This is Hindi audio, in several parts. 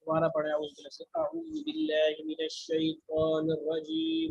दोबारा पढ़े अऊज़ु बिल्लाहि मिनश शैतानिर रजीम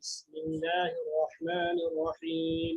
बिस्मिल्लाहिर रहमानिर रहीम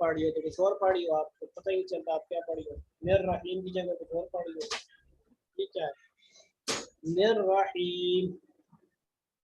पढ़ी हो? तो कुछ और पढ़ी हो, आपको पता ही नहीं चलता आप क्या पढ़ी हो। निर रहीम की जगह कुछ और पढ़ी हो, ये क्या है? निर रहीम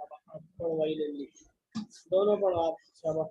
आप पढ़ो, वही ले ली, दोनों पढ़ो आप। शाबाश,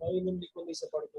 वही लिखो से पढ़ दो।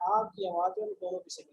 आप की आवाज़ में दोनों की सही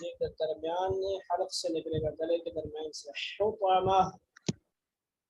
के दरमियान हलक से निकलेगा, गले के दरमियान से हुतमा।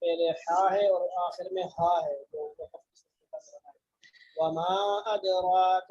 पहले हा है और आखिर में हा है, तो वमा अदराक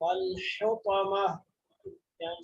बल हुतमा।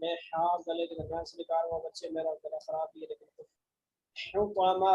मैं हा गले के दरमियान से निकाल रहा हूँ, बच्चे मेरा गला खराब ही है, लेकिन हुतमा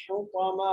हुतमा।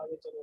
आगे चलो।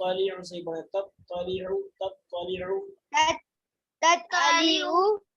तत्तलिउ से बने तत्तलिउ तत्तलिउ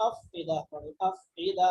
अफ़िदा अफ़िदा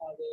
आगे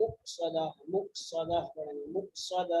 मुक़सदा मुक़सदा मुक़सदा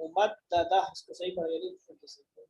मुमद्ददा। इसको सही पढ़ेंगे,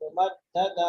मुमद्ददा।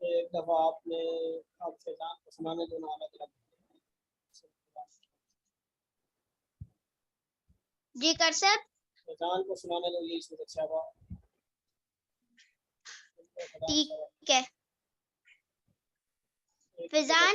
एक दफा आपने आप फैजान को सुनाने दो ना, अलग अलग जी कर सब फैजान को सुनाने दो, ये इसमें अच्छा हुआ। ठीक है फैजान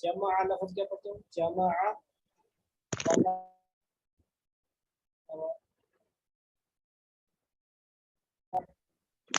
जमा लफ्ज़ क्या पढ़ते हो? जमा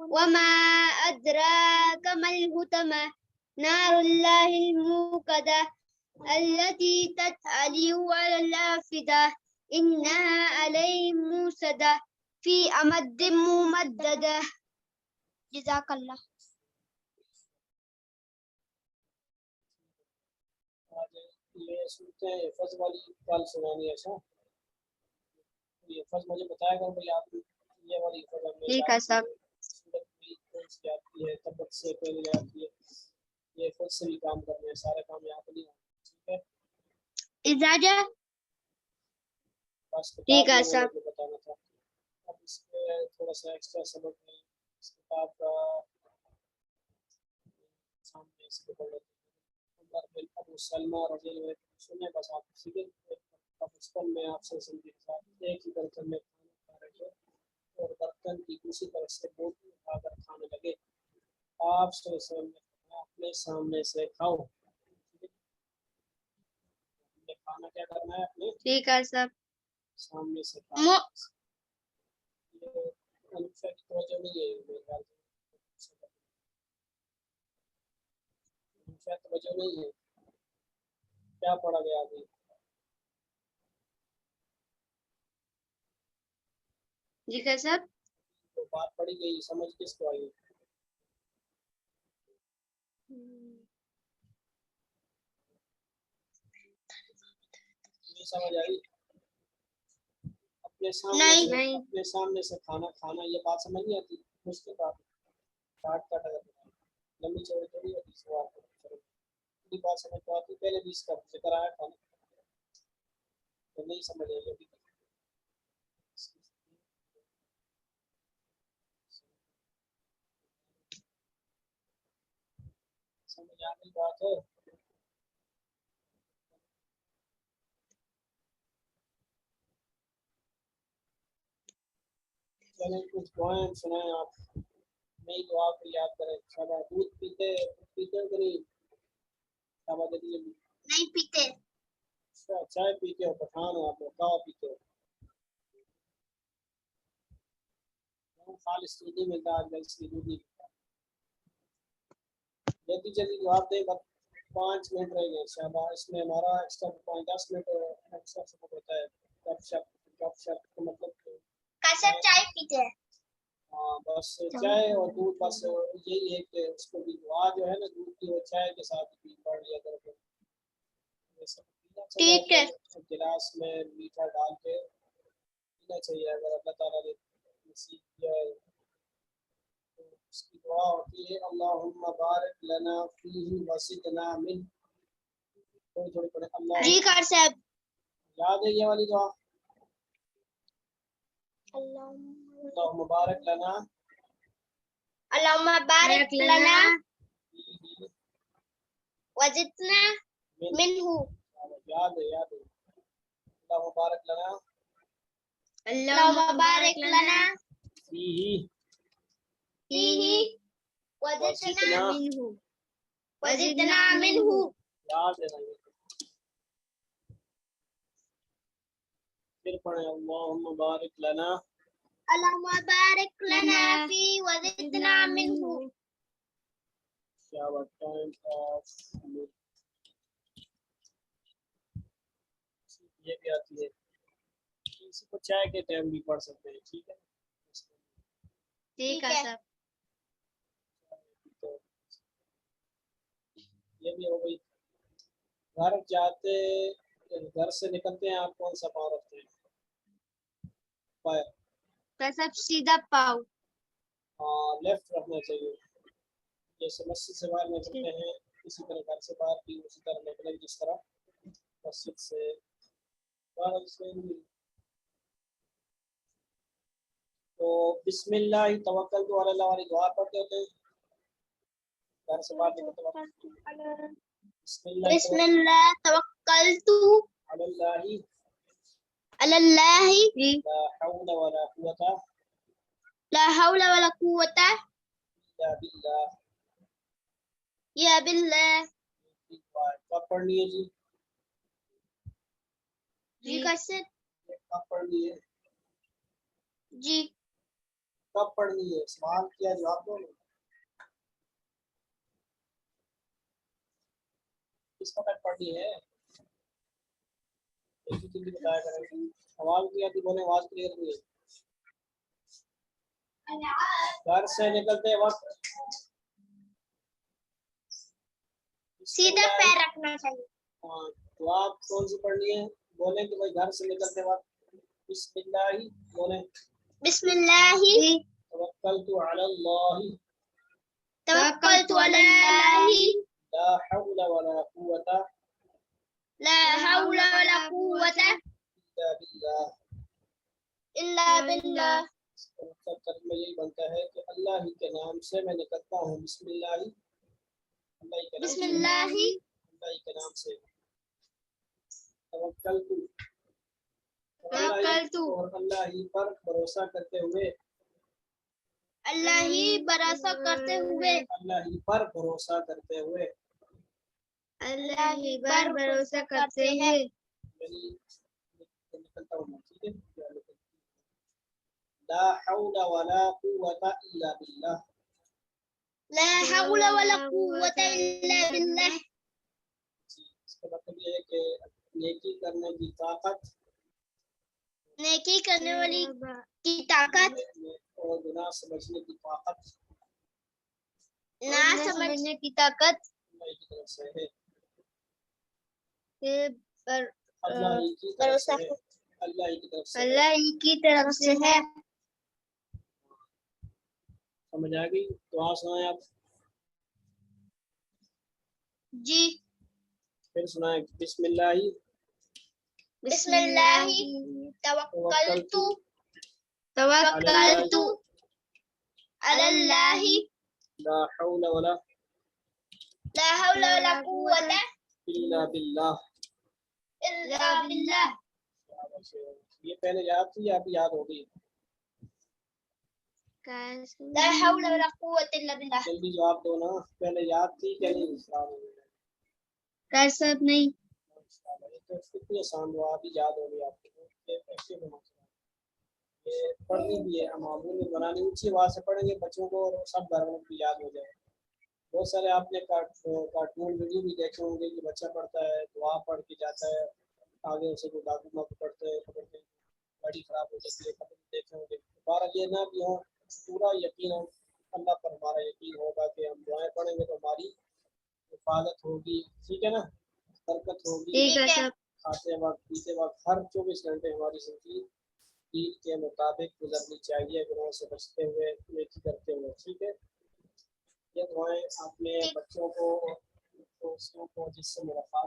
वमा अद्राक मल हुतमा नारुल्लाहिल मुक़द्दा अल्लती तत्अलिउ अलल अफ़िदा इन्नहा अलैहिम मुसदा फी अमद्दिम मुमद्ददा। जज़ाकल्लाह। आज ये सुनते हैं हिफ्ज़ वाली कल सुनानी है ऐसा। ये हिफ्ज़ मुझे बताएगा भाई आप ये वाली हिफ्ज़ हमने ठीक है सर। सूरत भी कौन सी आती है, तबत से पहले आती है, ये खुद से भी काम करने हैं, सारे काम यहाँ पे नहीं होते। ठीक है, इजाज़ा। बस ठीक है किताब सर। को बताना था। अब इसमें थोड़ा सा एक्स्ट्रा सबक है इस किताब का, सामने इसको पढ़ लेते हैं। उमर बिन अबू सलमा रज़ियल्लाहु अन्हु सुने, बस आप सीधे बचपन में आपसे के साथ एक ही बर्तन में खाना खा रहे थे और बर्तन की दूसरी तरफ से बोतल उठाकर खाने लगे। आप अपने सामने से खाओ। खाना क्या करना है, अपने ठीक है सर। सामने से खाना। ये अनुच्छेद की तवज्जो नहीं है मेरे ख्याल से, अनुच्छेद तवज्जो नहीं है। क्या पढ़ा गया अभी? ठीक है सर। तो बात पढ़ी गई, समझ किसको आई? नहीं समझ आई? अपने सामने नहीं से नहीं। अपने सामने से खाना खाना, ये बात समझ नहीं आती? मुश्किल बात, काट काट अगर लंबी चौड़ी थोड़ी होती सवाल की बात समझ तो आती, पहले भी इसका जिक्र आया था ना, तो नहीं समझ आई अभी। समझ आ गई बात है? चलें कुछ दुआएं सुनाएं आप, नहीं तो आप याद करें। शाबाश। दूध पीते पीते हो कि नहीं? शाबाश जल्दी जल्दी। नहीं पीते। अच्छा, चाय पीते हो, पठान हो आप लोग, कहाँ पीते हो? खालिश दूध नहीं मिलता आजकल, इसलिए दूध नहीं पीता। जल्दी जल्दी जवाब दें, बस 5 मिनट रह गए। शाबाश। इसमें हमारा एक्स्ट्रा 5-10 मिनट एक्स्ट्रा सबक होता है। गपशप का मतलब सब चाय पीते हैं। हाँ, बस चाय और दूध, बस यही है कि उसको भी दुआ जो है ना दूध की, वो चाय के साथ भी पढ़ लिया करो। ये सब पीना ठीक है। चाहिए, गिलास में मीठा डाल के पीना चाहिए। अगर अल्लाह ताला ने नसीब किया है तो उसकी दुआ होती है, अल्लाहुम्मा बारिक लना फीही वज़िदना मिन। थोड़ी थोड़ी पढ़े अल्लाह। जी कार साहब। याद है ये वाली दुआ? अल्लाहुम्मा बारिक लना बारिक लना फीही वजितना मिन। मिनहु। याद है, याद है। अल्लाहुम्मा बारिक लना अल्लाहुम्मा बारिक लना फीही फीही वज़िदना वजितना मिनहु। याद है ना ये? फिर पढ़े अल्लाहुम्मा बारिक लना। अल्लाहुम्मा बारिक लना फी वजितना मिनहु। शाबाश। Time of. ये भी आती है, किसी को चाय के टाइम भी पढ़ सकते हैं। ठीक है, ठीक है सर। तो ये भी हो गई। घर जाते, घर से निकलते हैं आप कौन सा पाँव रखते हैं? पैर। सब सीधा पाओ। हाँ, लेफ्ट रखना चाहिए। जैसे मस्जिद से बाहर निकलते हैं, इसी तरह घर से बाहर भी उसी तरह निकले, जिस तरह मस्जिद से बाहर से। तो बिस्मिल्लाह तवक्कलतु अला वाली दुआ पढ़ते होते हैं घर से बाहर निकलते वक्त। बिस्मिल्लाह तवक्कलतु अल्लाही अलल्लाहि ला हौला वला कुव्वता ला हौला वला कुव्वता इल्ला बिल्लाह। या बिल्लाह। कब पढ़नी है जी? जी कैसे? कब पढ़नी है? जी कब पढ़नी है, सवाल किया जवाब दो ना। किस वक्त पढ़नी है, एक ही चीज बताया करें। सवाल किया थी बोले आवाज क्लियर नहीं है। घर से निकलते वक्त सीधा पैर रखना चाहिए। हाँ, तो आप कौन सी पढ़नी है, बोले कि भाई घर से निकलते वक्त बिस्मिल्लाही बोले, बिस्मिल्लाहि तवक्कलतु अलल्लाहि तवक्कलतु अलल्लाहि ला हौला वला कुव्वता ला हौला वला कुव्वता इल्ला बिल्लाह। इल्ला बिल्लाह। इसका मतलब तर्जुमा यही बनता है कि अल्लाह ही के नाम से मैं निकलता हूँ, बिस्मिल्लाही, अल्लाह ही के नाम से, बिस्मिल्लाहि अल्लाह ही के नाम से। तवक्कलतु तवक्कलतु और अल्लाह ही पर भरोसा करते हुए, अल्लाह ही भरोसा करते हुए, अल्लाह ही पर भरोसा करते हुए, अल्लाह ही पर भरोसा करते हैं। यानी निकलता हूँ, ठीक है। ला हौला वला कुव्वता इल्ला बिल्लाह। ला हौला वला कुव्वता इल्ला बिल्लाह। इसका मतलब ये है कि नेकी करने की ताकत नेकी करने वाली की ताकत, और गुनाह से बचने की ताकत ना समझने की ताकत अल्लाह की तरफ से है। पर अल्लाह ही की तरफ से है, अल्लाह ही की तरफ से है। अल्लाह ही की तरफ से है। समझ आ गई? दुआ सुनाए आप, जी। फिर सुनाए बिस्मिल्लाही बिस्मिल्लाहि तवक्कलतु तवक्कलतु अलल्लाहि ला हौला वला ला हौला वला कुव्वता इल्ला बिल्लाह। इल्ला बिल्लाह। ये पहले याद थी या अभी याद हो गई? ला हौला वला कुव्वता इल्ला बिल्लाह। जल्दी जवाब दो ना, पहले याद थी क्या नहीं? सब नहीं। तो कितनी आसान दुआ अभी याद हो गई आपको, ये ऐसे होना चाहिए। ये पढ़नी भी है, मामूली बनानी, ऊंची आवाज से पढ़ेंगे बच्चों को और सब घर में भी याद हो जाए। बहुत सारे आपने कार्टून वीडियो भी देखे होंगे कि बच्चा पढ़ता है, दुआ पढ़ के जाता है, आगे उसे कोई डाकू माकू पढ़ते हैं, गाड़ी खराब हो जाती है, देखे होंगे। हमारा ये ना कि हम पूरा यकीन हो, अल्लाह पर हमारा यकीन होगा कि हम दुआएं पढ़ेंगे तो हमारी हिफाजत होगी, ठीक है ना, बरकत होगी। ठीक है सब। खाते वक्त पीते वक्त हर 24 घंटे हमारी जिंदगी दीन के मुताबिक गुजरनी चाहिए, गुनाह से बचते हुए, नेकी करते हुए, ठीक है। ये दुआएं अपने बच्चों को, दोस्तों को, जिससे मुलाकात